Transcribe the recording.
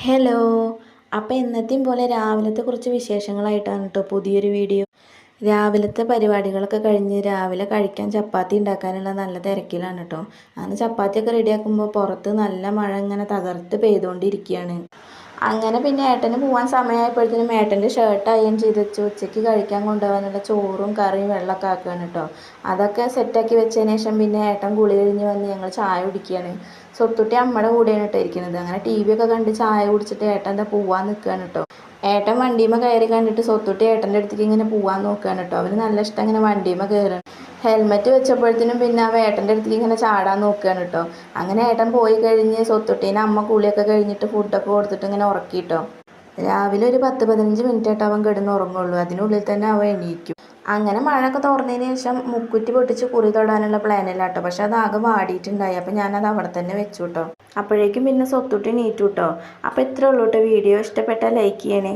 Hello. അപ്പോൾ എന്നത്തെയും പോലെ രാവിലത്തെ കുറച്ച് വിശേഷങ്ങളായിട്ടാണ് കേട്ടോ പുതിയൊരു വീഡിയോ. രാവിലത്തെ പരിപാടികളൊക്കെ കഴിഞ്ഞ് രാവിലെ കഴിക്കാൻ ചപ്പാത്തി ഉണ്ടാക്കാനുള്ള നല്ല തിരക്കിലാണ് കേട്ടോ. അങ്ങനെ ചപ്പാത്തിയൊക്കെ റെഡിയാക്കുമ്പോൾ പുറത്ത് നല്ല മഴ ഇങ്ങനെ തകർത്ത് പെയ്തുകൊണ്ടിരിക്കുകയാണ്. അങ്ങനെ പിന്നെ ഏട്ടന് പോകാൻ സമയമായപ്പോഴത്തേനും ഏട്ടൻ്റെ ഷർട്ട് അയൺ ചെയ്ത് വെച്ച് ഉച്ചയ്ക്ക് കഴിക്കാൻ കൊണ്ടുപോകാനുള്ള ചോറും കറിയും വെള്ളമൊക്കെ ആക്കുകയാണ് കേട്ടോ. അതൊക്കെ സെറ്റാക്കി വെച്ചതിന് ശേഷം പിന്നെ ഏട്ടൻ കുളി കഴിഞ്ഞ് വന്ന് ഞങ്ങൾ ചായ കുടിക്കുകയാണ്. സ്വത്തുട്ടി അമ്മയുടെ കൂടെയാണ് കേട്ടോ ഇരിക്കുന്നത്. അങ്ങനെ ടി വി ഒക്കെ കണ്ട് ചായ കുടിച്ചിട്ട് ഏട്ടൻ എന്താ പോവാൻ നിൽക്കുകയാണ് കേട്ടോ. ഏട്ടൻ വണ്ടിയുമ്മ കയറി കണ്ടിട്ട് സ്വത്തുട്ടി ഏട്ടൻ്റെ അടുത്തേക്ക് ഇങ്ങനെ പോവാൻ നോക്കുകയാണ് കേട്ടോ. അവന് നല്ല ഇഷ്ടം ഇങ്ങനെ വണ്ടിയുമ്മ കയറാൻ. ഹെൽമെറ്റ് വെച്ചപ്പോഴത്തേനും പിന്നെ അവ ഏട്ടൻ്റെ അടുത്തേക്ക് ഇങ്ങനെ ചാടാൻ നോക്കുകയാണ് കേട്ടോ. അങ്ങനെ ഏട്ടൻ പോയി കഴിഞ്ഞ് സ്വത്തുട്ടീനെ അമ്മ കുളിയൊക്കെ കഴിഞ്ഞിട്ട് ഫുഡൊക്കെ കൊടുത്തിട്ട് ഇങ്ങനെ ഉറക്കി കേട്ടോ. രാവിലെ ഒരു 10-15 മിനിറ്റ് ആയിട്ട് അവൻ കിടന്ന് ഉറങ്ങുള്ളൂ. അതിനുള്ളിൽ തന്നെ അവൻ എണീക്കും. അങ്ങനെ മഴയൊക്കെ തോർന്നതിന് ശേഷം മുക്കുറ്റി പൊട്ടിച്ച് കുറി തൊടാനുള്ള പ്ലാനില്ല കേട്ടോ. പക്ഷെ അതാകെ വാടിയിട്ടുണ്ടായി. അപ്പം ഞാനത് അവിടെ തന്നെ വെച്ചു കേട്ടോ. അപ്പോഴേക്കും പിന്നെ സ്വത്തുട്ടി എണീറ്റു കേട്ടോ. അപ്പോൾ ഇത്രേ ഉള്ളൂ കേട്ടോ വീഡിയോ. ഇഷ്ടപ്പെട്ടാൽ ലൈക്ക് ചെയ്യണേ.